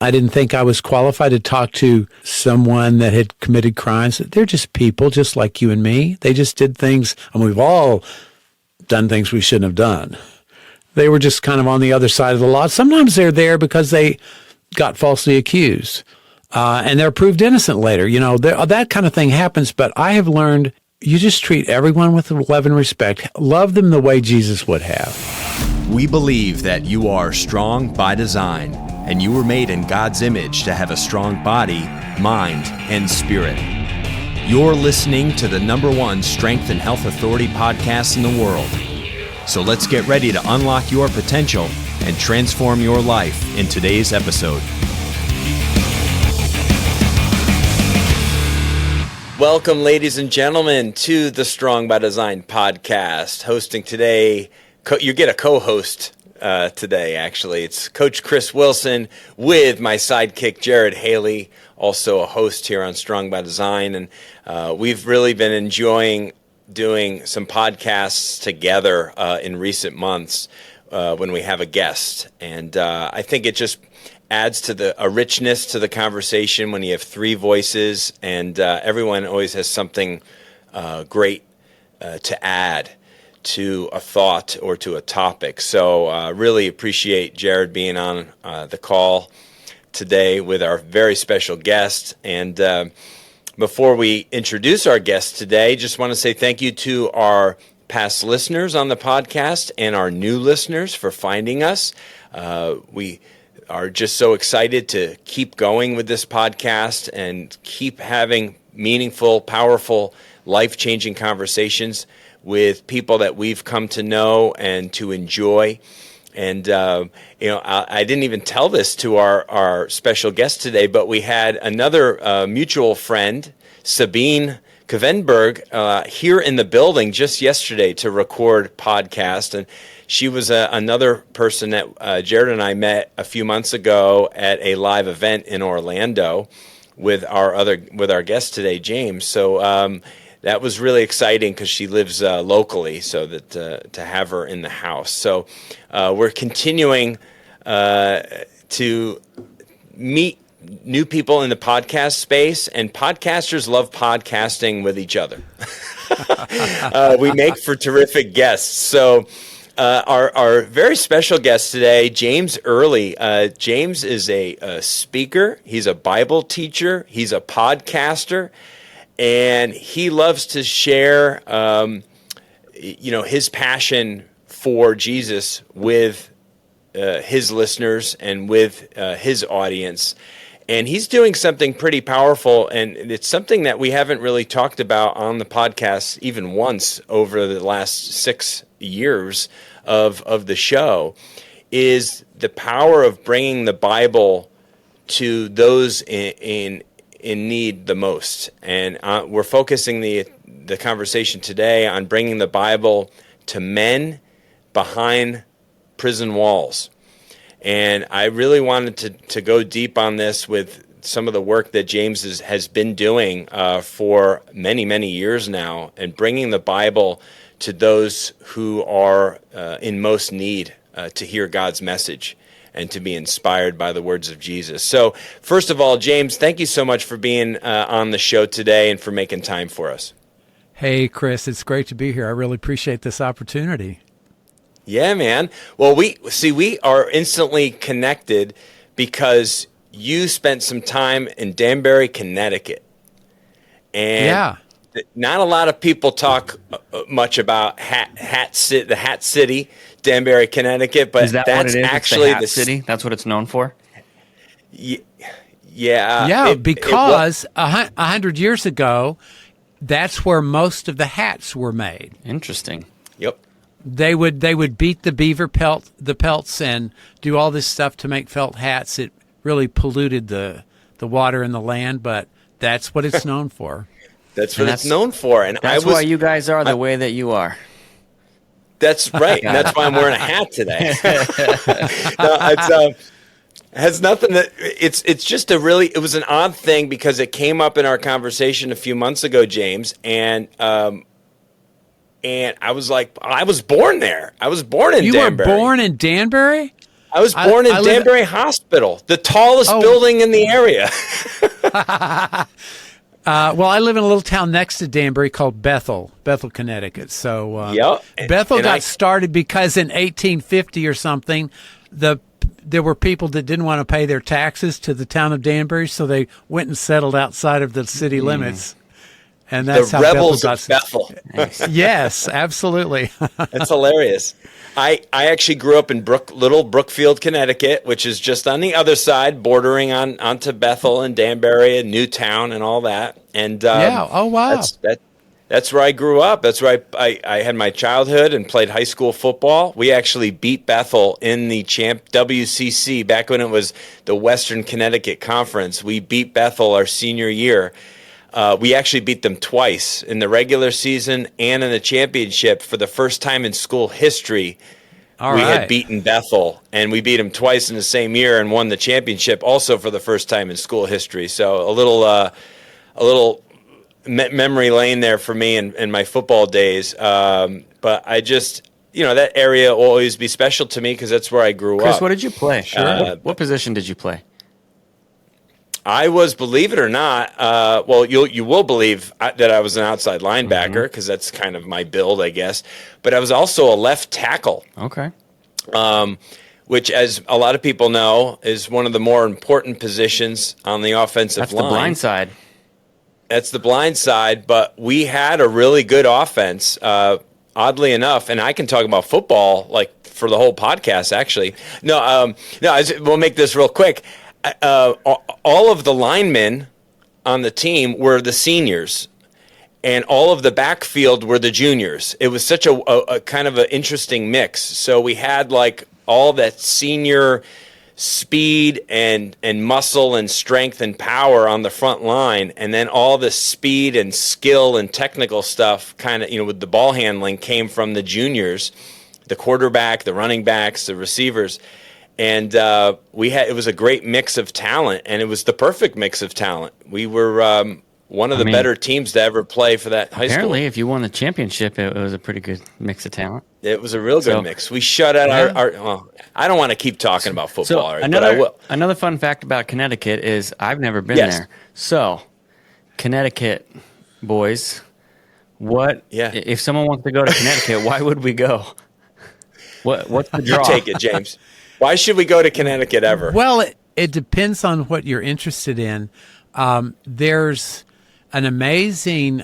I didn't think I was qualified to talk to someone that had committed crimes. They're just people just like you and me. They just did things, and we've all done things we shouldn't have done. They were just kind of on the other side of the law. Sometimes they're there because they got falsely accused, and they're proved innocent later. That kind of thing happens, but I have learned you just treat everyone with love and respect. Love them the way Jesus would have. We believe that you are strong by design, and you were made in God's image to have a strong body, mind, and spirit. You're listening to the #1 strength and health authority podcast in the world. So let's get ready to unlock your potential and transform your life in today's episode. Welcome, ladies and gentlemen, to the Strong by Design podcast. Hosting today, you get a co-host today, actually. It's Coach Chris Wilson with my sidekick, Jared Haley, also a host here on Strong by Design. And we've really been enjoying doing some podcasts together in recent months when we have a guest. And I think it just adds to a richness to the conversation when you have three voices, and everyone always has something great to add to a thought or to a topic. So really appreciate Jared being on the call today with our very special guest. And before we introduce our guest today, just want to say thank you to our past listeners on the podcast and our new listeners for finding us. We are just so excited to keep going with this podcast and keep having meaningful, powerful, life-changing conversations with people that we've come to know and to enjoy. And, I didn't even tell this to our special guest today, but we had another mutual friend, Sabine Kvenberg, here in the building just yesterday to record podcast. And she was another person that Jared and I met a few months ago at a live event in Orlando with our guest today, James. So that was really exciting because she lives locally, so that to have her in the house. So we're continuing to meet new people in the podcast space, and podcasters love podcasting with each other. We make for terrific guests. So our very special guest today, James Early. James is a speaker. He's a Bible teacher. He's a podcaster. And he loves to share, his passion for Jesus with his listeners and with his audience. And he's doing something pretty powerful, and it's something that we haven't really talked about on the podcast even once over the last 6 years of the show, is the power of bringing the Bible to those in need the most. And we're focusing the conversation today on bringing the Bible to men behind prison walls. And I really wanted to go deep on this with some of the work that James has been doing for many, many years now, and bringing the Bible to those who are in most need to hear God's message and to be inspired by the words of Jesus. So, first of all, James, thank you so much for being on the show today and for making time for us. Hey, Chris, it's great to be here. I really appreciate this opportunity. Yeah, man. Well, we are instantly connected because you spent some time in Danbury, Connecticut. And not a lot of people talk much about the Hat City, Danbury, Connecticut, but that's what it is? Actually it's the Hat City. That's what it's known for. Yeah. Because 100 years ago, that's where most of the hats were made. Interesting. Yep. They would beat the pelts and do all this stuff to make felt hats. It really polluted the water and the land, but that's what it's known for. That's what it's known for. And that's why you guys are the way that you are. That's right. And that's why I'm wearing a hat today. No, has nothing to, it's just it was an odd thing because it came up in our conversation a few months ago, James, and I was like, I was born there. I was born in Danbury. You were born in Danbury? I was born in Danbury Hospital, the tallest building in the area. Well, I live in a little town next to Danbury called Bethel, Connecticut. So Bethel got started because in 1850 or something, there were people that didn't want to pay their taxes to the town of Danbury, so they went and settled outside of the city limits. And that's the how rebels Bethel got of Bethel. Yes, absolutely. That's hilarious. I actually grew up in Little Brookfield, Connecticut, which is just on the other side, bordering onto Bethel and Danbury and Newtown and all that. And oh wow, that's where I grew up. That's where I had my childhood and played high school football. We actually beat Bethel in the WCC back when it was the Western Connecticut Conference. We beat Bethel our senior year. We actually beat them twice in the regular season and in the championship for the first time in school history. We had beaten Bethel, and we beat them twice in the same year and won the championship also for the first time in school history. So a little memory lane there for me in my football days. But I just, that area will always be special to me because that's where I grew up. Chris, what did you play? What position did you play? I was, believe it or not, you will believe that I was an outside linebacker because that's kind of my build, I guess. But I was also a left tackle. Okay. Which, as a lot of people know, is one of the more important positions on the offensive line. That's the blind side. That's the blind side, but we had a really good offense, oddly enough, and I can talk about football like for the whole podcast, actually. We'll make this real quick. All of the linemen on the team were the seniors, and all of the backfield were the juniors. It was such a kind of an interesting mix. So we had like all that senior speed and muscle and strength and power on the front line, and then all the speed and skill and technical stuff kind of, with the ball handling came from the juniors, the quarterback, the running backs, the receivers. And it was a great mix of talent, and it was the perfect mix of talent. We were one of the better teams to ever play for that high school. Apparently, if you won the championship, it was a pretty good mix of talent. It was a real good mix. We shut out our I don't want to keep talking about football, but I will. Another fun fact about Connecticut is I've never been there. So, Connecticut boys, if someone wants to go to Connecticut, why would we go? What's the draw? Take it, James. Why should we go to Connecticut ever? Well, it depends on what you're interested in. There's an amazing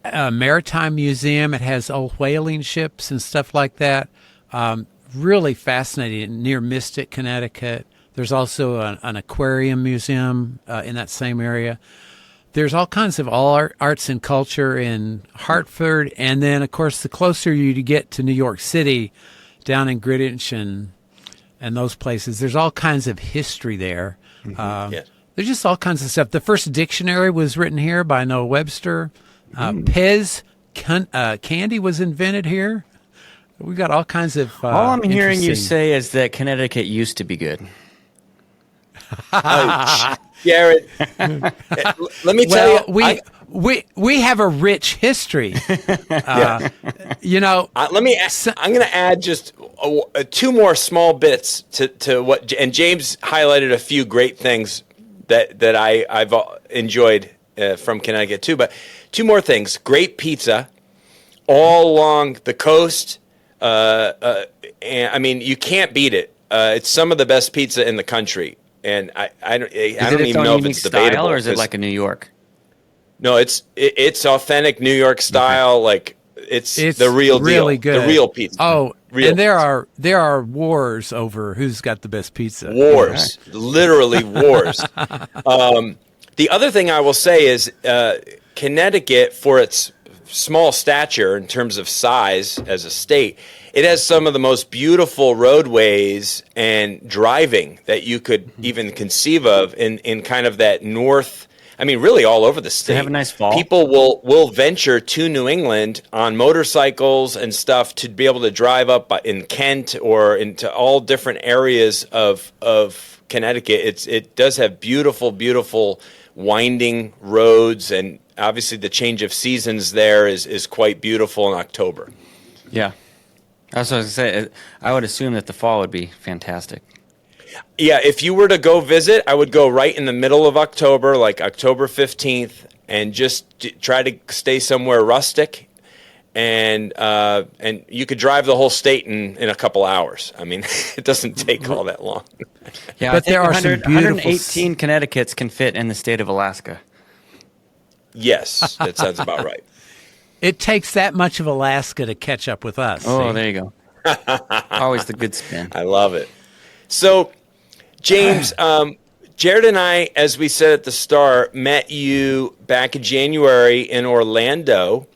maritime museum. It has old whaling ships and stuff like that. Really fascinating near Mystic, Connecticut. There's also an aquarium museum in that same area. There's all kinds of arts and culture in Hartford. And then, of course, the closer you get to New York City, down in Greenwich and those places, there's all kinds of history there. There's just all kinds of stuff. The first dictionary was written here by Noah Webster. Pez candy was invented here. We've got all kinds of all I'm hearing you say is that Connecticut used to be good. Jared, let me tell you. We have a rich history. I'm going to add just two more small bits to what, and James highlighted a few great things that I've enjoyed from Connecticut too. But two more things: great pizza all along the coast. And I mean, you can't beat it. It's some of the best pizza in the country, and I don't even know if it's debatable. Or is it like a New York? No, it's authentic New York style. Like it's the real deal, really good. The real pizza. Oh, and there are wars over who's got the best pizza. Wars, literally wars. The other thing I will say is Connecticut, for its small stature in terms of size as a state, it has some of the most beautiful roadways and driving that you could even conceive of in kind of that north. I mean, really all over the state. They have a nice fall. People will venture to New England on motorcycles and stuff to be able to drive up in Kent or into all different areas of Connecticut. It does have beautiful, beautiful winding roads, and obviously the change of seasons there is quite beautiful in October. Yeah. That's what I was going to say. I would assume that the fall would be fantastic. Yeah, if you were to go visit, I would go right in the middle of October, like October 15th, and just try to stay somewhere rustic. And you could drive the whole state in a couple hours. I mean, it doesn't take all that long. Yeah, but there are some beautiful 118 Connecticut's can fit in the state of Alaska. Yes, that sounds about right. It takes that much of Alaska to catch up with us. Oh, see? there you go. Always the good spin. I love it. So, James, Jared and I, as we said at the start, met you back in January in Orlando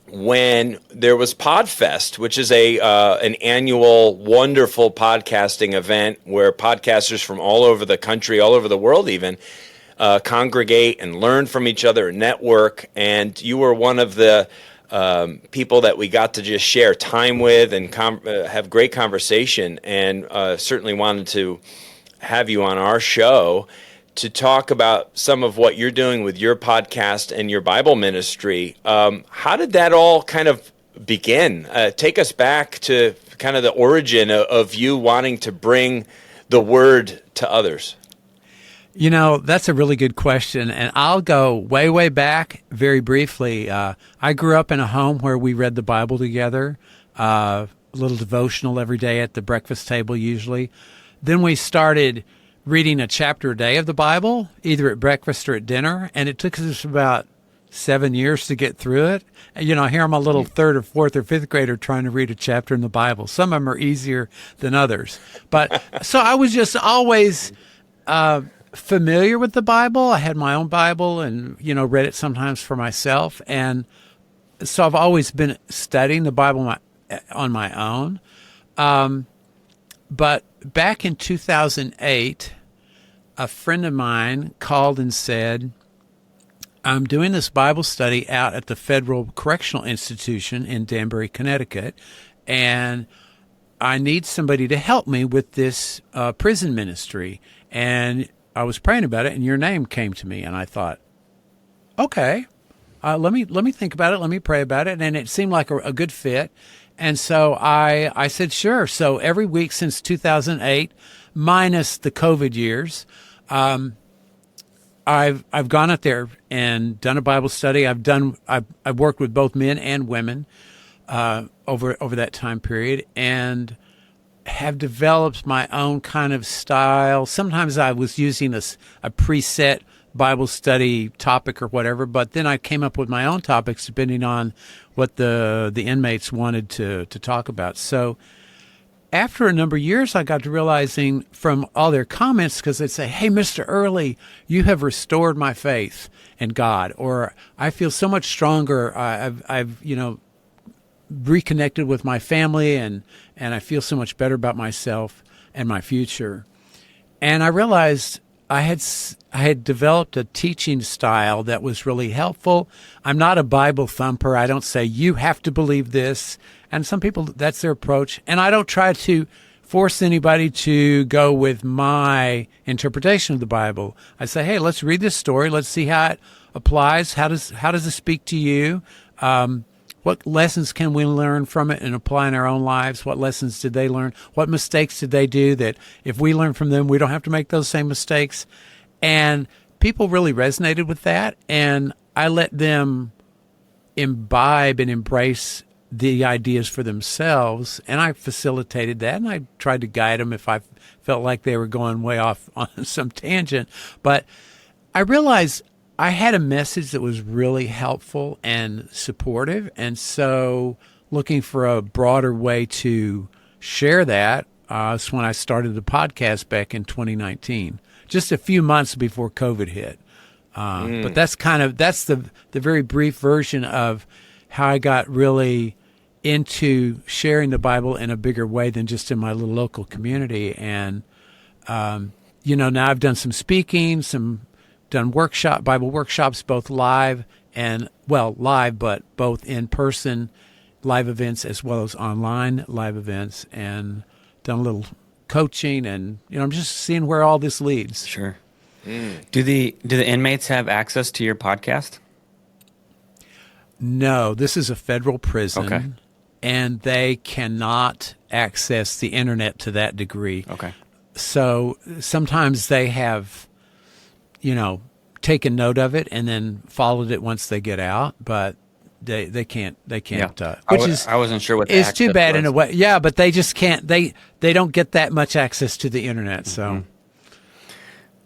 when there was PodFest, which is an annual wonderful podcasting event where podcasters from all over the country, all over the world even, congregate and learn from each other and network. And you were one of the people that we got to just share time with and have great conversation, and certainly wanted to have you on our show to talk about some of what you're doing with your podcast and your Bible ministry. How did that all kind of begin? Take us back to kind of the origin of you wanting to bring the word to others. You know, that's a really good question, and I'll go way, way back very briefly. I grew up in a home where we read the Bible together, a little devotional every day at the breakfast table usually. Then we started reading a chapter a day of the Bible, either at breakfast or at dinner, and it took us about 7 years to get through it. And, you know, here I'm a little third or fourth or fifth grader trying to read a chapter in the Bible. Some of them are easier than others. But so I was just always familiar with the Bible. I had my own Bible and, you know, read it sometimes for myself. And so I've always been studying the Bible on my own. But back in 2008, a friend of mine called and said, I'm doing this Bible study out at the Federal Correctional Institution in Danbury, Connecticut, and I need somebody to help me with this prison ministry. And I was praying about it, and your name came to me, and I thought, okay, let me think about it. Let me pray about it. And it seemed like a good fit. And so I said, sure. So every week since 2008, minus the COVID years, I've gone out there and done a Bible study. I've worked with both men and women over that time period, and have developed my own kind of style. Sometimes I was using a preset Bible study topic or whatever, but then I came up with my own topics depending on what the inmates wanted to talk about. So after a number of years, I got to realizing from all their comments, because they'd say, hey, Mr. Early, you have restored my faith in God, or I feel so much stronger. I've reconnected with my family, and I feel so much better about myself and my future. And I realized I had developed a teaching style that was really helpful. I'm not a Bible thumper. I don't say, you have to believe this. And some people, that's their approach. And I don't try to force anybody to go with my interpretation of the Bible. I say, hey, let's read this story. Let's see how it applies. How does it speak to you? What lessons can we learn from it and apply in our own lives? What lessons did they learn? What mistakes did they do that if we learn from them, we don't have to make those same mistakes? And people really resonated with that. And I let them imbibe and embrace the ideas for themselves. And I facilitated that. And I tried to guide them if I felt like they were going way off on some tangent. But I realized I had a message that was really helpful and supportive, and so looking for a broader way to share that is when I started the podcast back in 2019, just a few months before COVID hit. But that's the very brief version of how I got really into sharing the Bible in a bigger way than just in my little local community. And now I've done some speaking, done Bible workshops, both live, but both in person live events as well as online live events, and done a little coaching, and I'm just seeing where all this leads. Sure. Do the inmates have access to your podcast? No, this is a federal prison. Okay. and they cannot access the internet to that degree. Okay. So sometimes they have, taken note of it and then followed it once they get out, but they can't. Yeah. I wasn't sure what the is too access bad was. in a way. Yeah, but they just can't. They don't get that much access to the internet. So,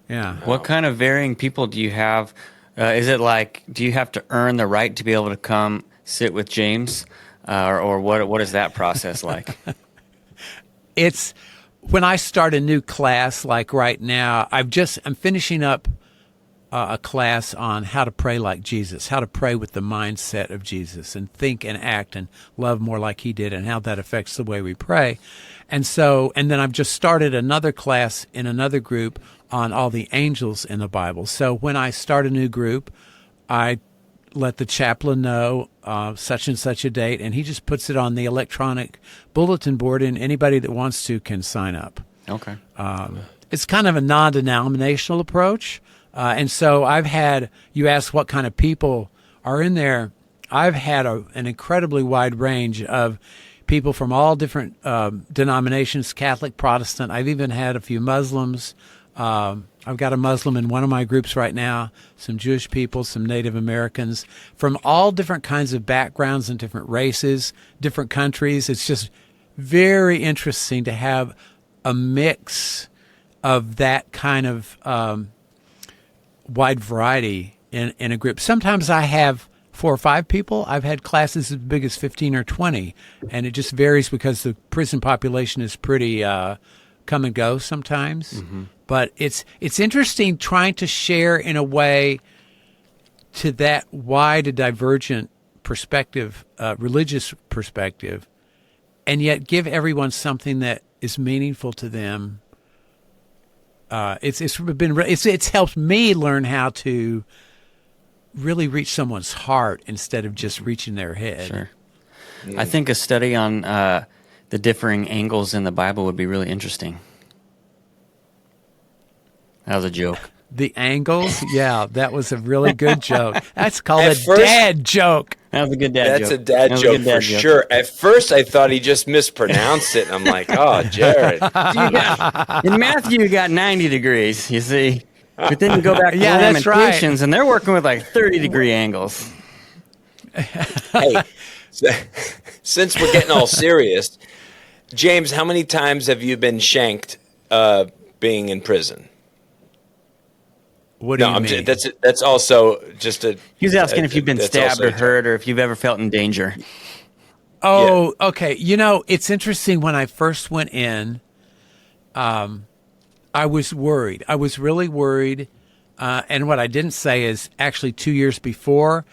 yeah. What kind of varying people do you have? Is it like, do you have to earn the right to be able to come sit with James, or what is that process like? It's when I start a new class, like right now. I'm finishing up a class on how to pray like Jesus, how to pray with the mindset of Jesus and think and act and love more like he did, and how that affects the way we pray. And then I've just started another class in another group on all the angels in the Bible. So when I start a new group, I let the chaplain know such and such a date, and he just puts it on the electronic bulletin board, and anybody that wants to can sign up. Okay. It's kind of a non-denominational approach. And so you asked what kind of people are in there. I've had an incredibly wide range of people from all different denominations, Catholic, Protestant. I've even had a few Muslims. I've got a Muslim in one of my groups right now, some Jewish people, some Native Americans, from all different kinds of backgrounds and different races, different countries. It's just very interesting to have a mix of that kind of wide variety in a group. Sometimes I have 4 or 5 people. I've had classes as big as 15 or 20, and it just varies because the prison population is pretty come and go sometimes. Mm-hmm. But it's interesting trying to share in a way to that wide a divergent perspective, religious perspective, and yet give everyone something that is meaningful to them. It's helped me learn how to really reach someone's heart instead of just reaching their head. Sure. I think a study on the differing angles in the Bible would be really interesting. That was a joke. The angles? Yeah, that was a really good joke. That's called dad joke. That was a good dad joke. That's a dad joke for sure. At first, I thought he just mispronounced it, and I'm like, oh, Jared. In Matthew, you got 90 degrees, you see. But then you go back to Lamentations, and they're working with like 30-degree angles. Hey, since we're getting all serious, James, how many times have you been shanked being in prison? What do you mean? That's also just a... He was asking if you've been stabbed or hurt, or if you've ever felt in danger. Oh, yeah. Okay. It's interesting. When I first went in, I was worried. I was really worried. And what I didn't say is actually 2 years before,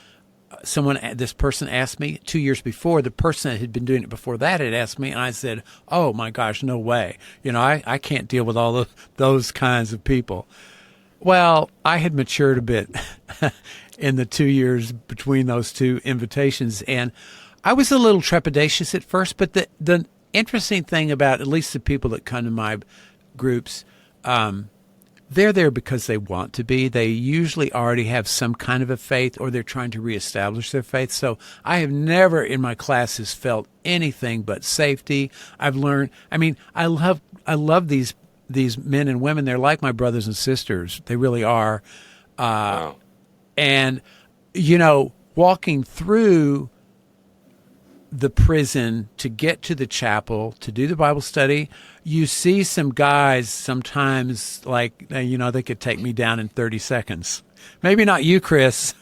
this person asked me, 2 years before, the person that had been doing it before that had asked me, and I said, oh my gosh, no way. I can't deal with all of those kinds of people. Well, I had matured a bit in the 2 years between those two invitations, and I was a little trepidatious at first, but the interesting thing about at least the people that come to my groups, they're there because they want to be. They usually already have some kind of a faith, or they're trying to reestablish their faith. So I have never in my classes felt anything but safety. I've learned, I love these men and women. They're like my brothers and sisters. They really are. Wow. And, walking through the prison to get to the chapel, to do the Bible study, you see some guys sometimes like, they could take me down in 30 seconds. Maybe not you, Chris,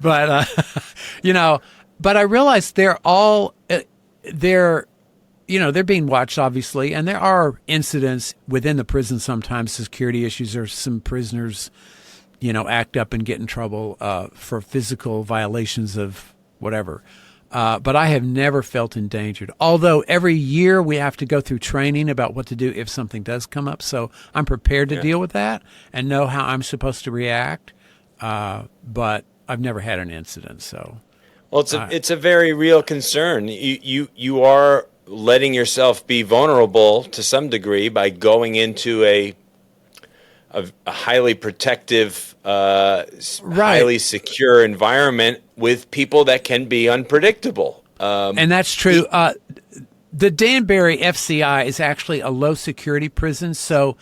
but, but I realized they're being watched, obviously, and there are incidents within the prison sometimes, security issues, or some prisoners, act up and get in trouble for physical violations of whatever. But I have never felt endangered, although every year we have to go through training about what to do if something does come up. So I'm prepared to deal with that and know how I'm supposed to react, but I've never had an incident. So, well, it's a very real concern. You are letting yourself be vulnerable to some degree by going into a highly protective, highly secure environment with people that can be unpredictable. And that's true. The Danbury FCI is actually a low security prison, so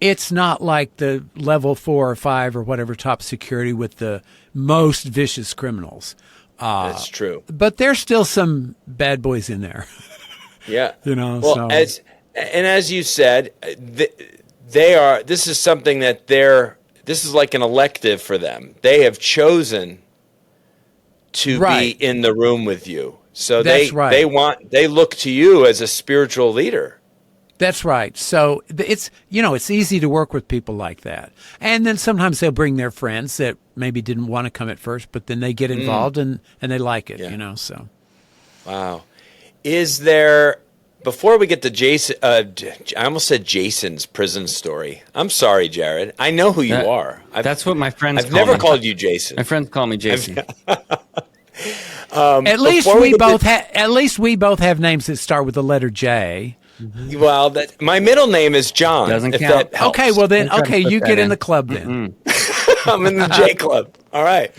it's not like the level 4 or 5 or whatever top security with the most vicious criminals. That's true. But there's still some bad boys in there. Yeah. Well, so. as you said, they are. This is something that this is like an elective for them. They have chosen to be in the room with you. So they look to you as a spiritual leader. That's right. So it's easy to work with people like that. And then sometimes they'll bring their friends that maybe didn't want to come at first, but then they get involved and they like it, so. Wow. Is there, before we get to Jason, I almost said Jason's prison story. I'm sorry, Jared. I know who you are. That's what my friends I've never called you Jason. My friends call me Jason. At least we both have names that start with the letter J. Well, my middle name is John. Doesn't count. That helps. Okay, well then, you get in the club then. I'm in the J club. All right.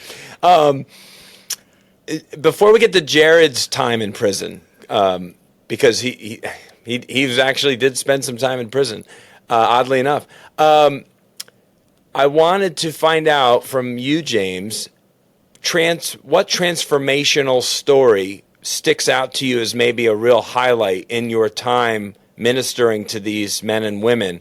Before we get to Jared's time in prison, because he actually did spend some time in prison, oddly enough, I wanted to find out from you, James, what transformational story sticks out to you as maybe a real highlight in your time ministering to these men and women.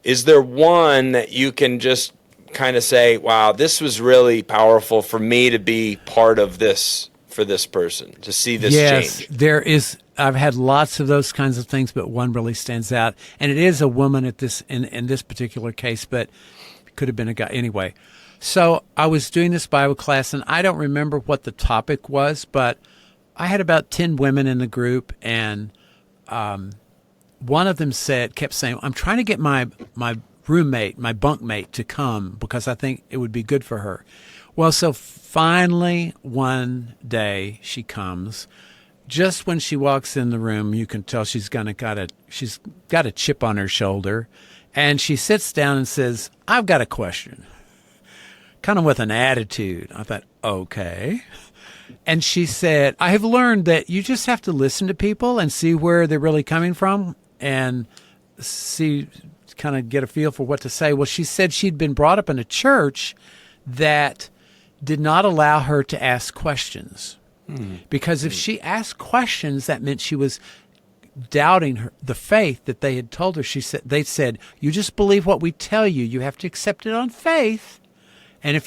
Is there one that you can just kind of say, wow, this was really powerful for me to be part of this, for this person, to see this change? Yes, there is. I've had lots of those kinds of things, but one really stands out. And it is a woman in this particular case, but it could have been a guy. Anyway, so I was doing this Bible class, and I don't remember what the topic was, but I had about 10 women in the group, and one of them kept saying, I'm trying to get my roommate, my bunkmate, to come because I think it would be good for her. Well, so finally one day she comes. Just when she walks in the room, you can tell she's got a chip on her shoulder, and she sits down and says, I've got a question, kind of with an attitude. I thought, okay. And she said, I have learned that you just have to listen to people and see where they're really coming from and kind of get a feel for what to say. Well, she said she'd been brought up in a church that did not allow her to ask questions. Because if she asked questions, that meant she was doubting the faith that they had told her. They said, you just believe what we tell you. You have to accept it on faith. And if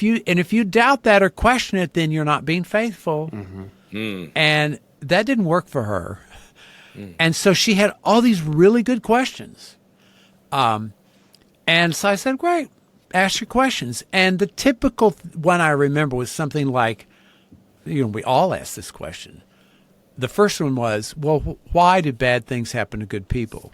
you doubt that or question it, then you're not being faithful. And that didn't work for her. And so she had all these really good questions. And so I said, great, ask your questions. And the typical one I remember was something like, we all ask this question. The first one was, well, why do bad things happen to good people?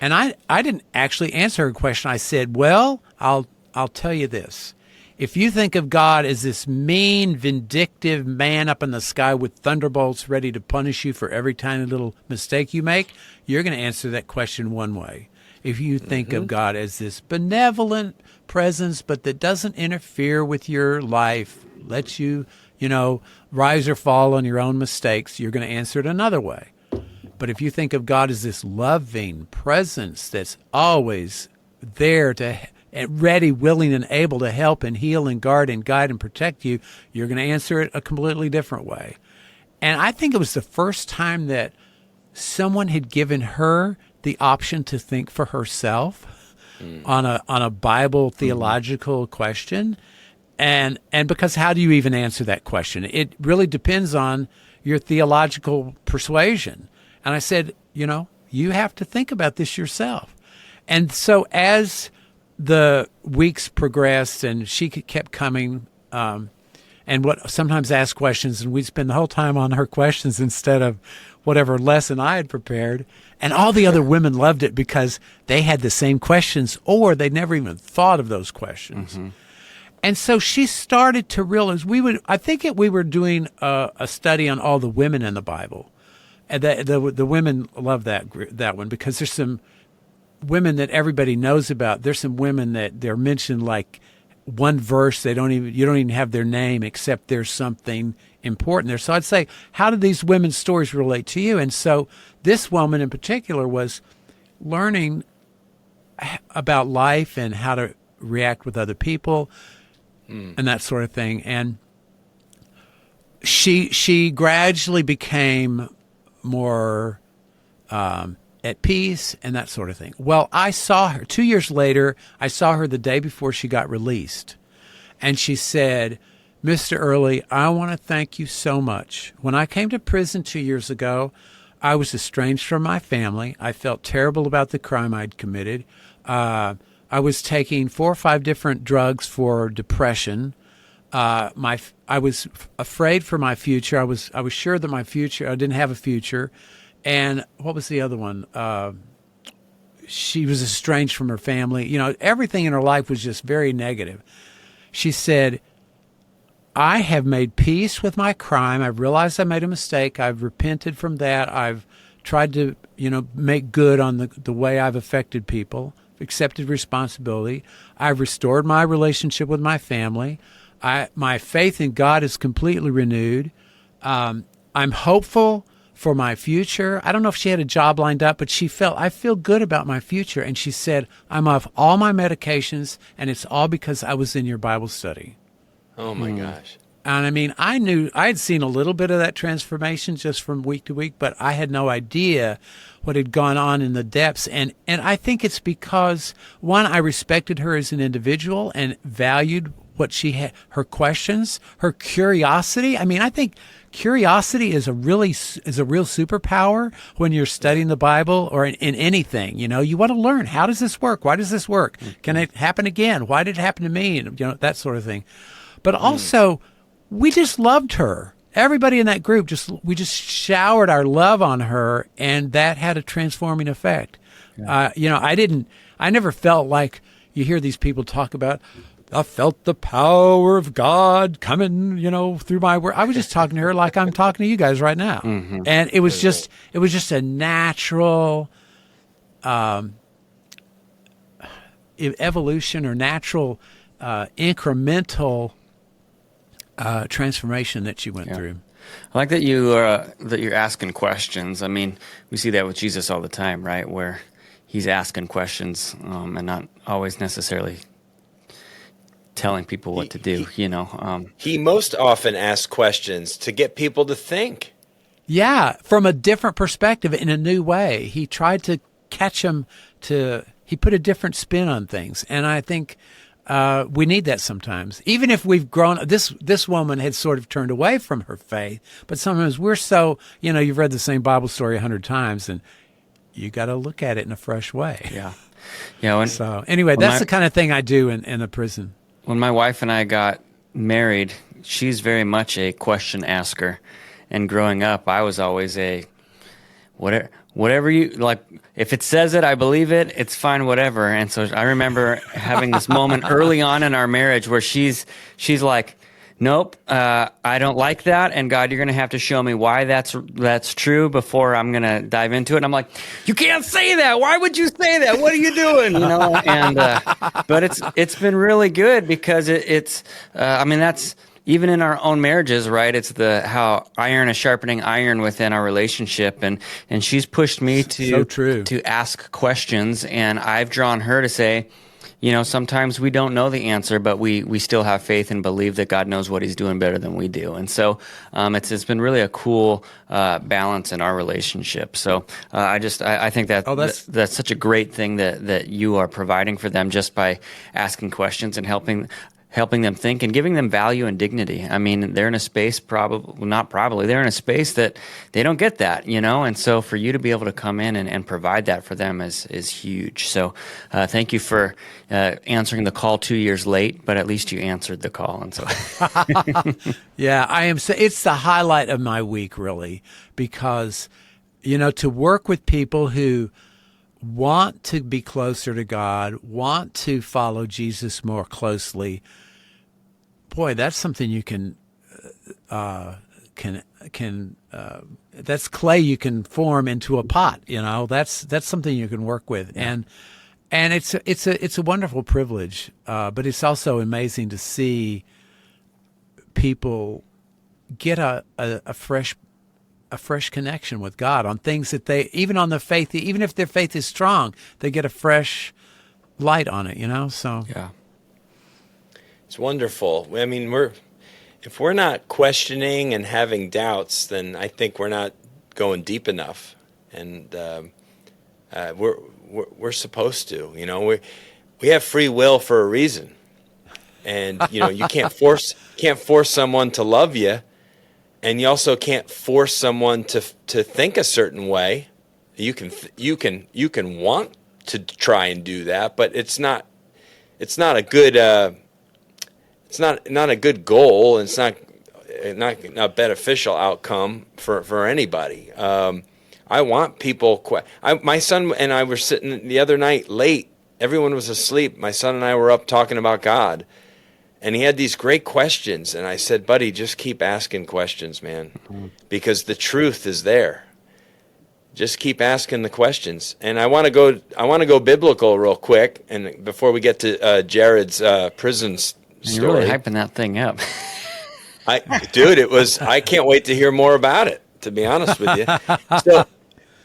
And I didn't actually answer her question. I said, well, I'll tell you this. If you think of God as this mean, vindictive man up in the sky with thunderbolts ready to punish you for every tiny little mistake you make, you're going to answer that question one way. If you think of God as this benevolent presence, but that doesn't interfere with your life, lets you, rise or fall on your own mistakes, you're going to answer it another way. But if you think of God as this loving presence that's always there ready, willing, and able to help and heal and guard and guide and protect you, you're going to answer it a completely different way. And I think it was the first time that someone had given her the option to think for herself on a Bible theological question. And because how do you even answer that question? It really depends on your theological persuasion. And I said, you have to think about this yourself. And so as the weeks progressed and she kept coming and sometimes ask questions, and we'd spend the whole time on her questions instead of whatever lesson I had prepared. And all the other women loved it because they had the same questions or they never even thought of those questions. And so she started to realize we were doing a study on all the women in the Bible. And the women love that one because there's some women that everybody knows about. There's some women that they're mentioned like one verse, you don't even have their name, except there's something important there. So I'd say, how did these women's stories relate to you? And so this woman in particular was learning about life and how to react with other people and that sort of thing. And she gradually became more at peace and that sort of thing. Well, I saw her 2 years later. I saw her the day before she got released. And she said, Mr. Early, I want to thank you so much. When I came to prison 2 years ago, I was estranged from my family. I felt terrible about the crime I'd committed. I was taking 4 or 5 different drugs for depression. I was afraid for my future. I was sure that I didn't have a future. And what was the other one? She was estranged from her family. You know, everything in her life was just very negative. She said, I have made peace with my crime. I've realized I made a mistake. I've repented from that. I've tried to, make good on the way I've affected people, accepted responsibility. I've restored my relationship with my family. My faith in God is completely renewed. I'm hopeful for my future. I don't know if she had a job lined up, but I feel good about my future. And she said, I'm off all my medications, and it's all because I was in your Bible study. Oh, my gosh. And I mean, I had seen a little bit of that transformation just from week to week, but I had no idea what had gone on in the depths. And I think it's because, one, I respected her as an individual and valued what she had, her questions, her curiosity. I mean, I think curiosity is a real superpower when you're studying the Bible or in anything. You want to learn, how does this work? Why does this work? Can it happen again? Why did it happen to me? And, that sort of thing. But also, we just loved her. Everybody in that group, we just showered our love on her, and that had a transforming effect. Yeah. I never felt like you hear these people talk about, I felt the power of God coming, through my work. I was just talking to her like I'm talking to you guys right now. Mm-hmm. And it was just a natural evolution or natural incremental transformation that she went through. I like that you're asking questions. I mean, we see that with Jesus all the time, right? Where he's asking questions and not always necessarily telling people what to do. He most often asks questions to get people to think. Yeah, from a different perspective, in a new way. He tried to catch them he put a different spin on things, and I think we need that sometimes. Even if we've grown, this woman had sort of turned away from her faith, but sometimes we're so, you've read the same Bible story 100 times, and you got to look at it in a fresh way. Yeah. So anyway, that's the kind of thing I do in a prison. When my wife and I got married, she's very much a question asker, and growing up, I was always a whatever you like. If it says it, I believe it. It's fine, whatever. And so I remember having this moment early on in our marriage where she's like, nope, I don't like that, and God, you're going to have to show me why that's true before I'm going to dive into it. And I'm like, you can't say that. Why would you say that? What are you doing? And but it's been really good because it's that's even in our own marriages, right? It's how iron is sharpening iron within our relationship, and she's pushed me to ask questions, and I've drawn her to say, sometimes we don't know the answer, but we still have faith and believe that God knows what he's doing better than we do. And so it's been really a cool balance in our relationship. So I think that's such a great thing that you are providing for them just by asking questions and helping them think and giving them value and dignity. I mean, they're in a space they're in a space that they don't get that, and so for you to be able to come in and provide that for them is huge. So thank you for answering the call 2 years late, but at least you answered the call. And so yeah, I am. It's the highlight of my week, really, because, to work with people who want to be closer to God, want to follow Jesus more closely, boy, that's something you can that's clay you can form into a pot. That's something you can work with, and And it's a wonderful privilege, but it's also amazing to see people get a fresh connection with God on things that they, even on the faith, even if their faith is strong, they get a fresh light on it, So yeah, it's wonderful. I mean, if we're not questioning and having doubts, then I think we're not going deep enough, and we're supposed to. We have free will for a reason, and you can't force someone to love you, and you also can't force someone to think a certain way. You can want to try and do that, but it's not a good it's not a good goal, and it's not a beneficial outcome for anybody. I want people. My son and I were sitting the other night late. Everyone was asleep. My son and I were up talking about God, and he had these great questions. And I said, "Buddy, just keep asking questions, man, because the truth is there. Just keep asking the questions." And I want to go biblical real quick, and before we get to Jared's prison story. You're really hyping that thing up. Dude, I can't wait to hear more about it, to be honest with you.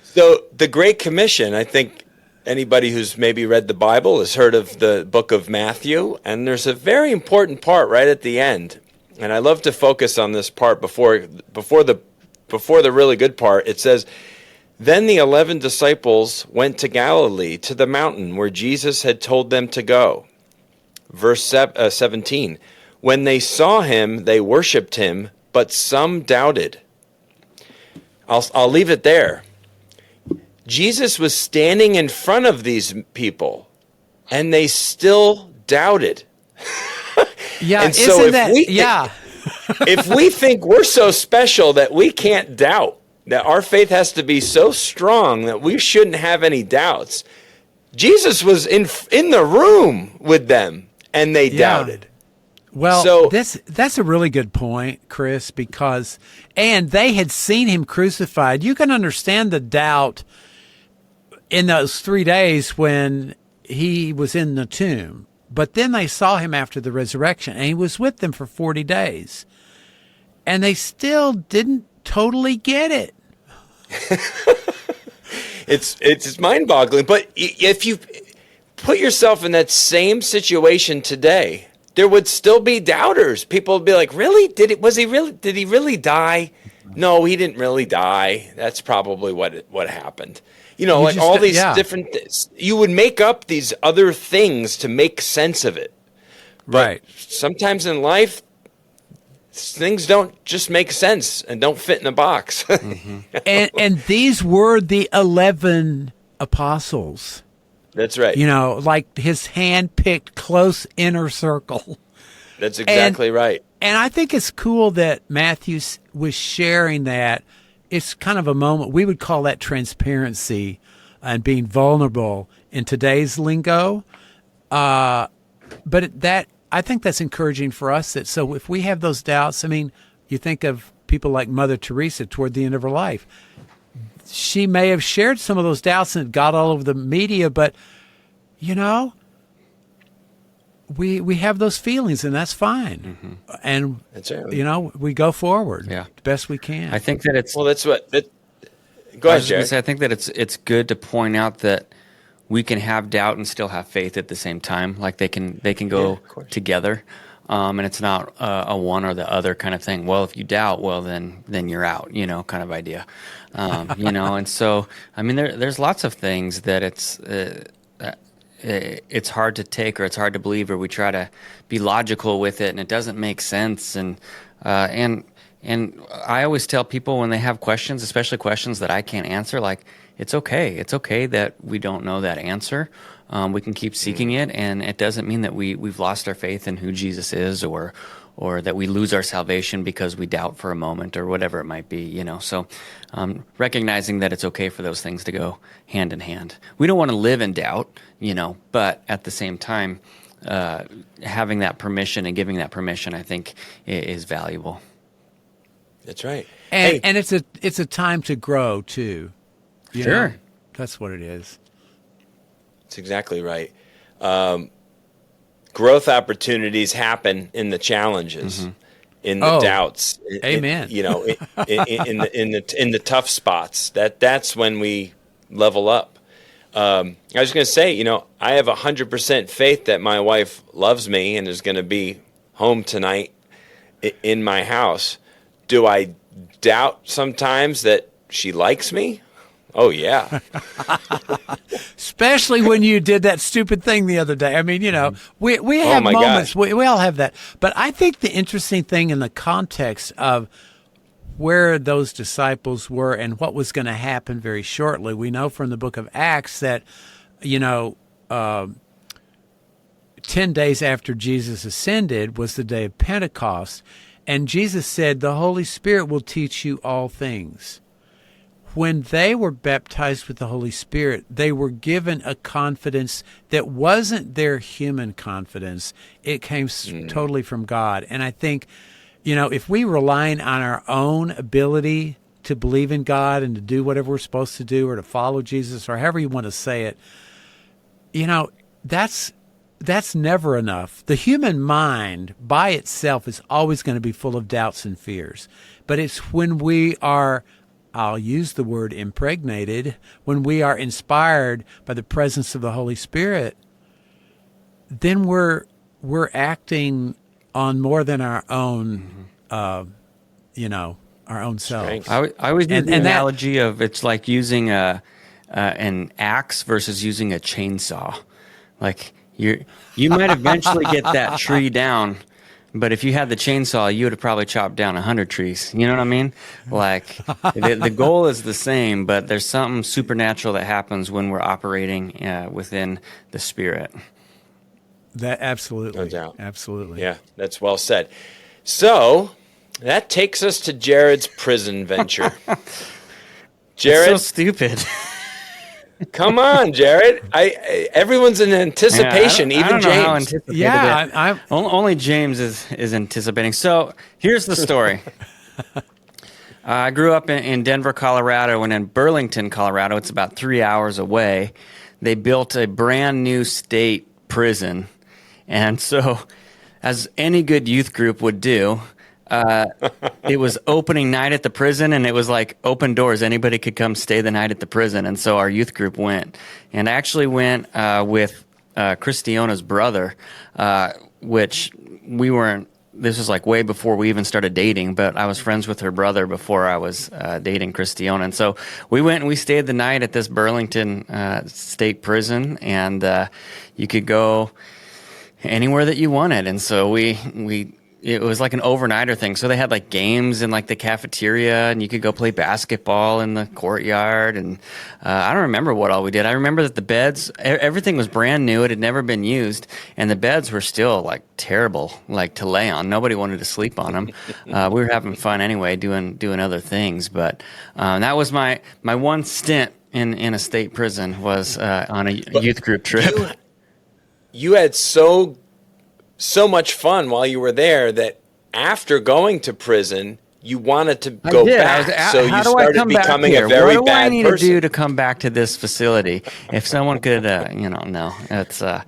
So the Great Commission, I think anybody who's maybe read the Bible has heard of the book of Matthew, and there's a very important part right at the end. And I love to focus on this part before the really good part. It says, "Then the 11 disciples went to Galilee, to the mountain where Jesus had told them to go." Verse 17, "When they saw him, they worshipped him, but some doubted." I'll leave it there. Jesus was standing in front of these people, and they still doubted. Yeah, and so if we think we're so special that we can't doubt, that our faith has to be so strong that we shouldn't have any doubts, Jesus was in the room with them, and they doubted. Well, that's a really good point, Chris, and they had seen him crucified. You can understand the doubt in those 3 days when he was in the tomb. But then they saw him after the resurrection, and he was with them for 40 days. And they still didn't totally get it. It's mind-boggling. But if you put yourself in that same situation today, there would still be doubters. People would be like, "Really? Did he really die? No, he didn't really die. That's probably what happened." Like all these different things. You would make up these other things to make sense of it. But right. Sometimes in life, things don't just make sense and don't fit in a box. Mm-hmm. and these were the 11 apostles. That's right. Like his hand-picked close inner circle. That's exactly right. And I think it's cool that Matthew was sharing that. It's kind of a moment, we would call that transparency and being vulnerable in today's lingo. But I think that's encouraging for us. So if we have those doubts, you think of people like Mother Teresa toward the end of her life. She may have shared some of those doubts and it got all over the media, but, we have those feelings, and that's fine. Mm-hmm. And, that's right. We go forward the best we can. I think that it's... Well, that's what... Go ahead, Jerry. I think that it's good to point out that we can have doubt and still have faith at the same time. Like they can go together. And it's not a one or the other kind of thing. Well, if you doubt, well, then you're out, kind of idea. And so, there's lots of things that it's hard to take or it's hard to believe, or we try to be logical with it and it doesn't make sense. And I always tell people when they have questions, especially questions that I can't answer, like, it's okay. It's okay that we don't know that answer. We can keep seeking it, and it doesn't mean that we've lost our faith in who Jesus is, or that we lose our salvation because we doubt for a moment, or whatever it might be. So recognizing that it's okay for those things to go hand in hand. We don't want to live in doubt, but at the same time, having that permission and giving that permission, I think, is valuable. That's right. And it's a time to grow too. Sure. That's what it is. That's exactly right. Growth opportunities happen in the challenges, in the doubts. Amen. In the tough spots. That's when we level up. I was going to say, I have 100% faith that my wife loves me and is going to be home tonight in my house. Do I doubt sometimes that she likes me? Oh, yeah. Especially when you did that stupid thing the other day. I mean, we have moments. We all have that. But I think the interesting thing in the context of where those disciples were and what was going to happen very shortly, we know from the book of Acts that, 10 days after Jesus ascended was the day of Pentecost. And Jesus said, the Holy Spirit will teach you all things. When they were baptized with the Holy Spirit, they were given a confidence that wasn't their human confidence. It came totally from God. And I think, if we rely on our own ability to believe in God and to do whatever we're supposed to do or to follow Jesus or however you want to say it, that's never enough. The human mind by itself is always going to be full of doubts and fears. But it's when we are, I'll use the word impregnated, when we are inspired by the presence of the Holy Spirit, then we're acting on more than our own, our own self. I always use the analogy of it's like using an axe versus using a chainsaw. Like you might eventually get that tree down, but if you had the chainsaw, you would have probably chopped down 100 trees. You know what I mean? Like the goal is the same, but there's something supernatural that happens when we're operating within the Spirit. That absolutely, no doubt, absolutely. Yeah, that's well said. So that takes us to Jared's prison venture. Jared, it's so stupid. Come on, Jared. Everyone's in anticipation, even James. Only James is anticipating. So here's the story. I grew up in Denver, Colorado, and in Burlington, Colorado, it's about 3 hours away. They built a brand new state prison. And so, as any good youth group would do, it was opening night at the prison, and it was like open doors. Anybody could come stay the night at the prison. And so our youth group went. And I actually went with Christiona's brother, which we weren't. This was like way before we even started dating, but I was friends with her brother before I was dating Christiona. And so we went and we stayed the night at this Burlington state prison, and you could go anywhere that you wanted. And so it was like an overnighter thing. So they had like games in like the cafeteria, and you could go play basketball in the courtyard. And I don't remember what all we did. I remember that the beds, everything was brand new. It had never been used. And the beds were still like terrible, like to lay on. Nobody wanted to sleep on them. We were having fun anyway, doing other things. But that was my one stint in a state prison was on a youth group trip. You had so much fun while you were there that after going to prison, you wanted to go back. So you started becoming a very bad person. What do I need to do to come back to this facility? If someone could, no, it's so.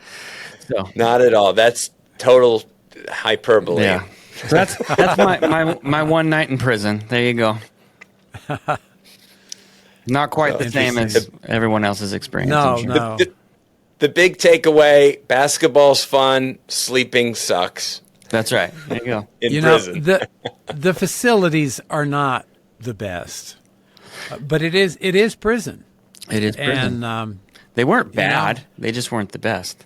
Not at all. That's total hyperbole. Yeah. So that's my one night in prison. There you go. Not quite the same as everyone else's experience. No. The big takeaway, basketball's fun, sleeping sucks. That's right. There you go. In prison. The facilities are not the best, but it is prison. It is prison. And they weren't bad. They just weren't the best.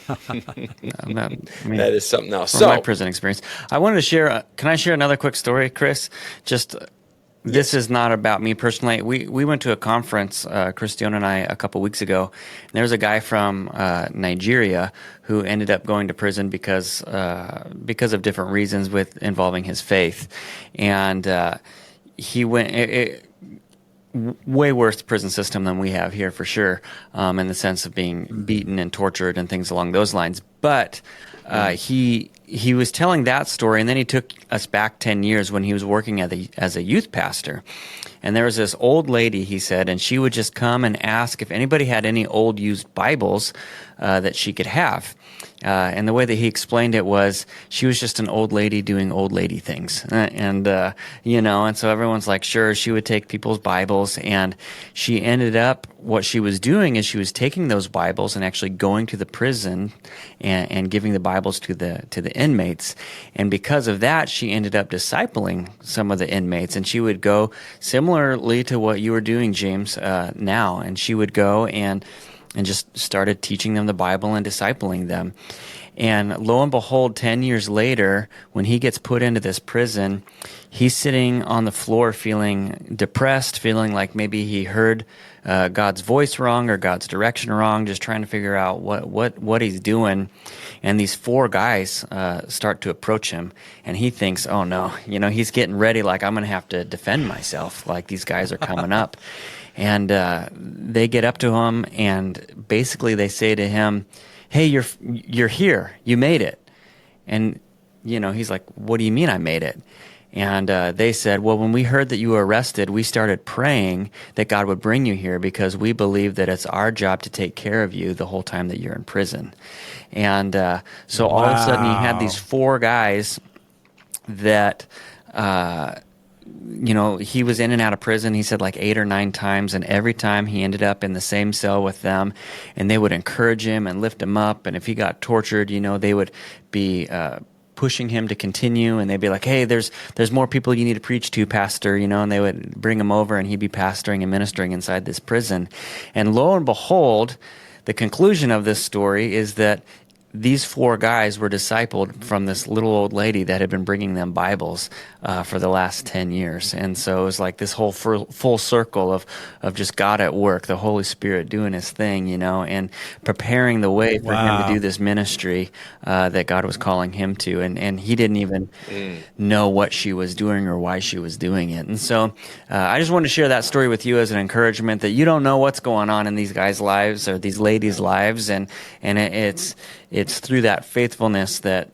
That is something else. So my prison experience. I wanted to share. Can I share another quick story, Chris? Just. This is not about me personally. We went to a conference, Christiana and I, a couple weeks ago. And there was a guy from Nigeria who ended up going to prison because of different reasons involving his faith. And he went way worse prison system than we have here for sure, in the sense of being beaten and tortured and things along those lines. But he was telling that story, and then he took us back 10 years when he was working as a youth pastor. And there was this old lady, he said, and she would just come and ask if anybody had any old used Bibles that she could have. And the way that he explained it was she was just an old lady doing old lady things. And so everyone's like, sure, she would take people's Bibles. And she ended up, what she was doing is she was taking those Bibles and actually going to the prison and giving the Bibles to the inmates. And because of that, she ended up discipling some of the inmates. And she would go similarly to what you were doing, James, now. And she would go and just started teaching them the Bible and discipling them. And lo and behold, 10 years later, when he gets put into this prison, he's sitting on the floor feeling depressed, feeling like maybe he heard God's voice wrong or God's direction wrong, just trying to figure out what he's doing. And these 4 guys start to approach him, and he thinks, oh no, he's getting ready, like I'm going to have to defend myself, like these guys are coming up. And they get up to him, and basically they say to him, hey, you're here. You made it. And, he's like, what do you mean I made it? And they said, well, when we heard that you were arrested, we started praying that God would bring you here because we believe that it's our job to take care of you the whole time that you're in prison. And so all of a sudden you had these 4 guys that he was in and out of prison, he said like 8 or 9 times, and every time he ended up in the same cell with them, and they would encourage him and lift him up, and if he got tortured, they would be pushing him to continue, and they'd be like, hey, there's more people you need to preach to, Pastor, and they would bring him over, and he'd be pastoring and ministering inside this prison. And lo and behold, the conclusion of this story is that these 4 guys were discipled from this little old lady that had been bringing them Bibles for the last 10 years. And so it was like this whole full circle of just God at work, the Holy Spirit doing his thing, and preparing the way for him to do this ministry that God was calling him to. And he didn't even know what she was doing or why she was doing it. And so I just wanted to share that story with you as an encouragement that you don't know what's going on in these guys' lives or these ladies' lives. And it's through that faithfulness that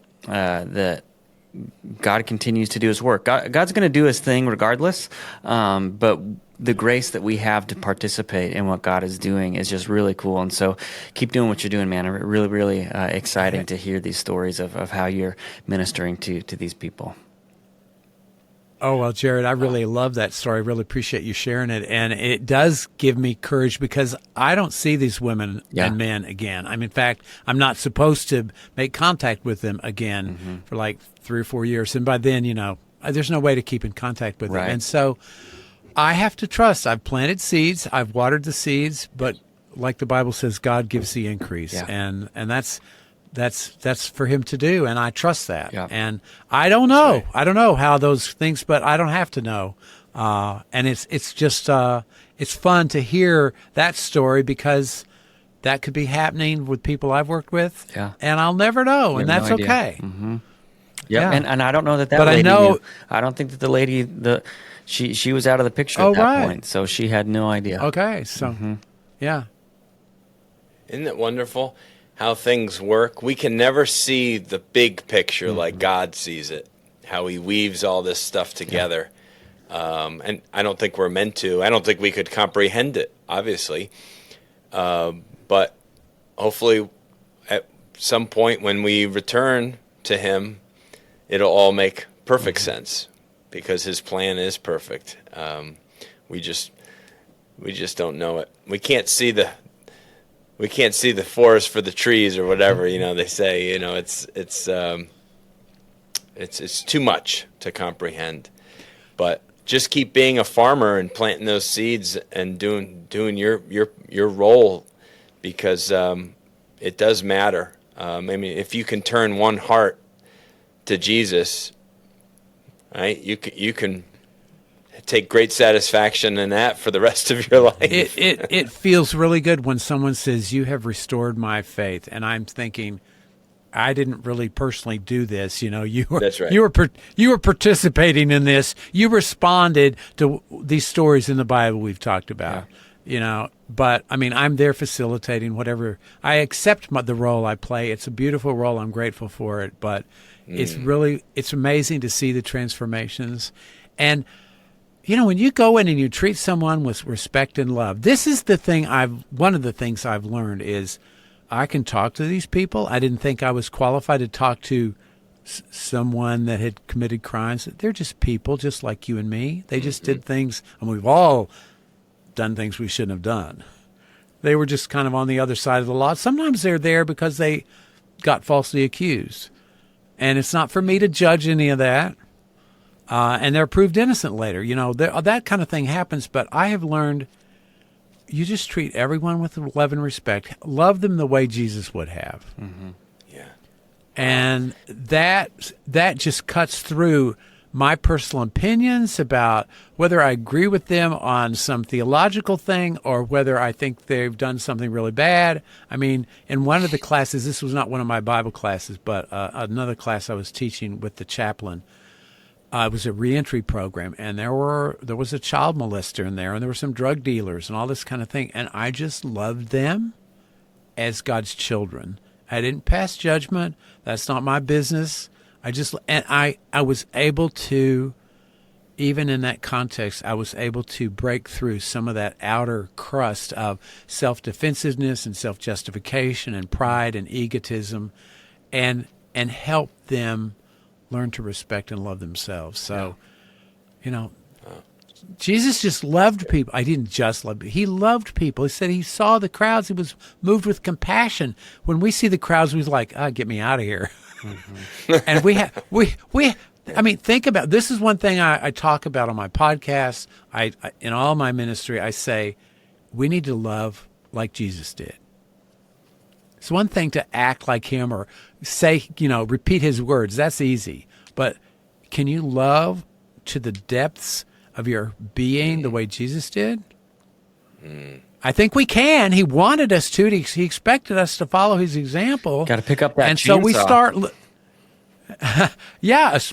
God continues to do his work. God's going to do his thing regardless, but the grace that we have to participate in what God is doing is just really cool. And so keep doing what you're doing, man. Really, really exciting to hear these stories of how you're ministering to these people. Oh, well, Jared, I really love that story. I really appreciate you sharing it. And it does give me courage because I don't see these women and men again. In fact, I'm not supposed to make contact with them again for like 3 or 4 years. And by then, there's no way to keep in contact with them. And so I have to trust. I've planted seeds. I've watered the seeds. But like the Bible says, God gives the increase. Yeah. And that's for him to do, and I trust that. Yeah. And I don't know. Right. I don't know how those things, but I don't have to know. And it's just it's fun to hear that story because that could be happening with people I've worked with. Yeah. And I'll never know, and that's okay. Mm-hmm. Yeah. And I don't know that but lady knew. I don't think that the lady she was out of the picture at that point, so she had no idea. Okay. So yeah. Isn't it wonderful how things work? We can never see the big picture like God sees it, how he weaves all this stuff together. And I don't think we're meant to. I don't think we could comprehend it, obviously. But hopefully at some point when we return to him, it'll all make perfect sense because his plan is perfect. We just don't know it. We can't see the forest for the trees or whatever, they say, it's too much to comprehend. But just keep being a farmer and planting those seeds and doing your role because it does matter. If you can turn one heart to Jesus, right, you can take great satisfaction in that for the rest of your life. It feels really good when someone says, you have restored my faith. And I'm thinking, I didn't really personally do this. That's right. You were participating in this. You responded to these stories in the Bible we've talked about, but I'm there facilitating whatever. I accept the role I play. It's a beautiful role. I'm grateful for it, but it's amazing to see the transformations. And when you go in and you treat someone with respect and love, this is one of the things I've learned is I can talk to these people. I didn't think I was qualified to talk to someone that had committed crimes. They're just people just like you and me. They just did things, and we've all done things we shouldn't have done. They were just kind of on the other side of the law. Sometimes they're there because they got falsely accused. And it's not for me to judge any of that. And they're proved innocent later. That kind of thing happens. But I have learned you just treat everyone with love and respect. Love them the way Jesus would have. Mm-hmm. Yeah. And that just cuts through my personal opinions about whether I agree with them on some theological thing or whether I think they've done something really bad. I mean, in one of the classes, this was not one of my Bible classes, but another class I was teaching with the chaplain, it was a reentry program, and there was a child molester in there, and there were some drug dealers and all this kind of thing, and I just loved them as God's children. I didn't pass judgment. That's not my business. I was able to, even in that context, I was able to break through some of that outer crust of self-defensiveness and self-justification and pride and egotism, and help them learn to respect and love themselves. So, Jesus just loved people. I didn't just love people. He loved people. He said he saw the crowds. He was moved with compassion. When we see the crowds, we're like, get me out of here. Mm-hmm. And think about, this is one thing I talk about on my podcast. I in all my ministry, I say, we need to love like Jesus did. It's one thing to act like him or say, repeat his words. That's easy. But can you love to the depths of your being the way Jesus did? I think we can. He wanted us to. He expected us to follow his example. Got to pick up that and chainsaw. So we start.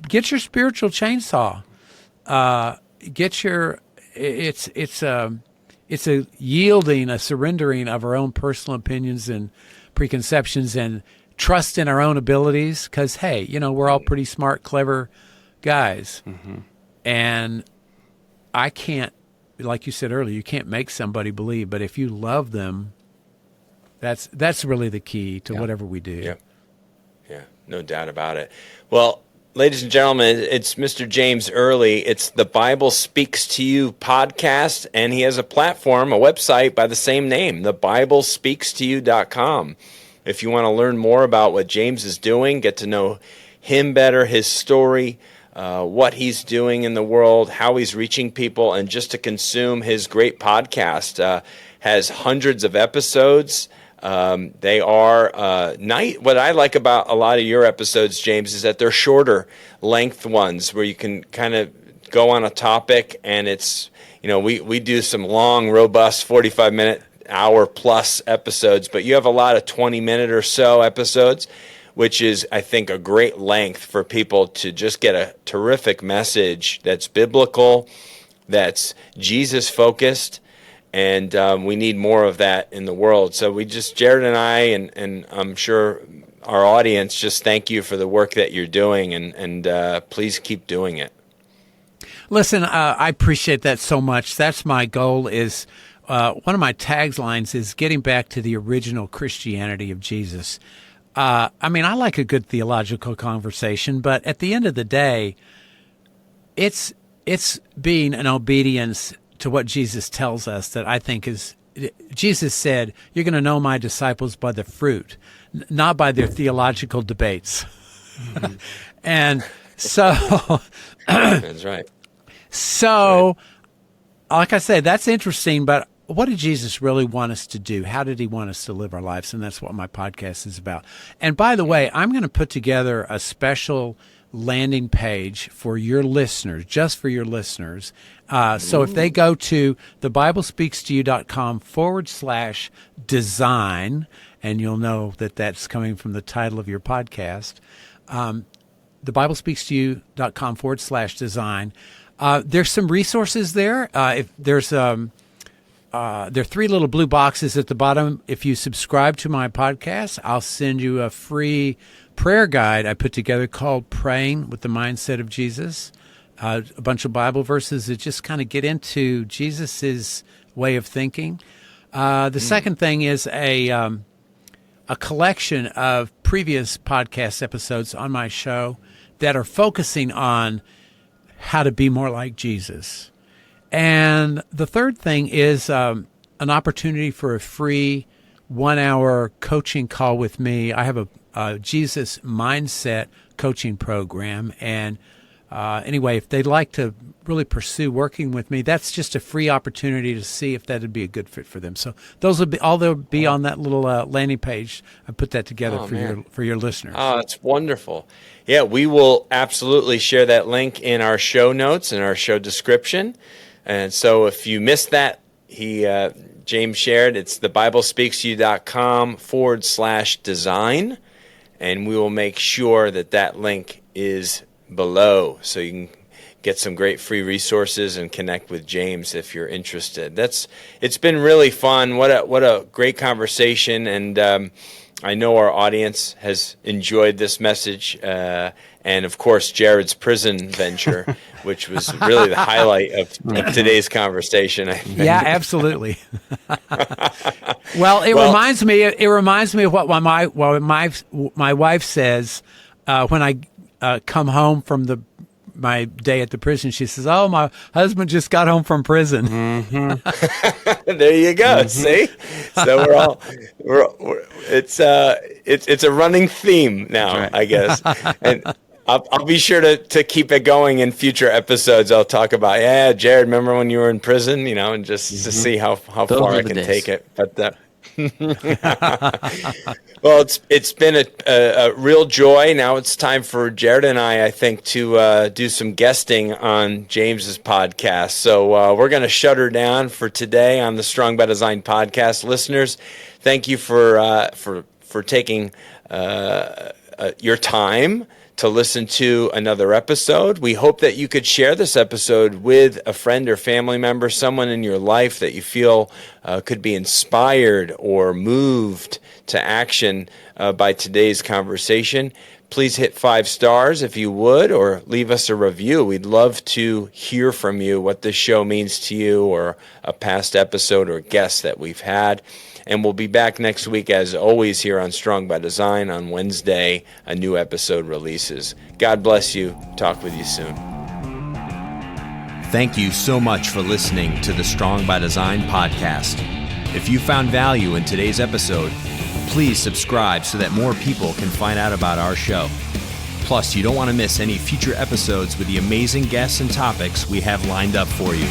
Get your spiritual chainsaw. Get your. It's a yielding, a surrendering of our own personal opinions and preconceptions, and trust in our own abilities. Because hey, we're all pretty smart, clever guys, and I can't. Like you said earlier, you can't make somebody believe, but if you love them, that's really the key to whatever we do. Yeah, no doubt about it. Well, ladies and gentlemen, it's Mr. James Early. It's the Bible Speaks to You podcast, and he has a platform, a website by the same name, thebiblespeakstoyou.com. If you want to learn more about what James is doing, get to know him better, his story, what he's doing in the world, how he's reaching people, and just to consume his great podcast. Has hundreds of episodes. They are what I like about a lot of your episodes, James, is that they're shorter length ones where you can kind of go on a topic, and it's, we do some long, robust 45-minute, hour-plus episodes, but you have a lot of 20-minute or so episodes, which is, I think, a great length for people to just get a terrific message that's biblical, that's Jesus-focused, and we need more of that in the world. So Jared and I, and I'm sure our audience, just thank you for the work that you're doing, and please keep doing it. Listen, I appreciate that so much. That's my goal is, one of my taglines is getting back to the original Christianity of Jesus. I like a good theological conversation, but at the end of the day, it's being an obedience to what Jesus tells us that I think is, Jesus said, you're going to know my disciples by the fruit, not by their theological debates. Mm-hmm. And so... That's right. So, like I say, that's interesting, but what did Jesus really want us to do? How did he want us to live our lives? And that's what my podcast is about. And by the way, I'm going to put together a special landing page for your listeners, just for your listeners. So if they go to thebiblespeakstoyou.com/design, and you'll know that that's coming from the title of your podcast, thebiblespeakstoyou.com/design. There's some resources there. There are 3 little blue boxes at the bottom. If you subscribe to my podcast, I'll send you a free prayer guide I put together called Praying with the Mindset of Jesus. a bunch of Bible verses that just kind of get into Jesus's way of thinking. The second thing is a collection of previous podcast episodes on my show that are focusing on how to be more like Jesus. And the third thing is an opportunity for a free 1-hour coaching call with me. I have a Jesus Mindset coaching program. And anyway, if they'd like to really pursue working with me, that's just a free opportunity to see if that would be a good fit for them. So those will be all they'll be on that little landing page. I put that together for your listeners. Oh, it's wonderful. Yeah, we will absolutely share that link in our show notes and our show description. And so if you missed that, James shared, it's thebiblespeakstoyou.com/design. And we will make sure that link is below so you can get some great free resources and connect with James if you're interested. It's been really fun. What a great conversation, and I know our audience has enjoyed this message, and of course Jared's prison venture, which was really the highlight of today's conversation, I think. Yeah, absolutely. Well, it reminds me of what my wife says when I come home from my day at the prison. She says, "Oh, my husband just got home from prison." Mm-hmm. There you go. Mm-hmm. See, so it's a running theme now, right. I guess, and I'll be sure to keep it going in future episodes. I'll talk about, Jared, remember when you were in prison, and just to see how far I can take it, but. Well, it's been a real joy. Now it's time for Jared and I think, to do some guesting on James's podcast. So we're going to shut her down for today on the Strong by Design podcast. Listeners, thank you for taking your time to listen to another episode. We hope that you could share this episode with a friend or family member, someone in your life that you feel could be inspired or moved to action by today's conversation. Please hit 5 stars if you would, or leave us a review. We'd love to hear from you what this show means to you, or a past episode or guest that we've had. And we'll be back next week, as always, here on Strong by Design. On Wednesday, a new episode releases. God bless you. Talk with you soon. Thank you so much for listening to the Strong by Design podcast. If you found value in today's episode, please subscribe so that more people can find out about our show. Plus, you don't want to miss any future episodes with the amazing guests and topics we have lined up for you.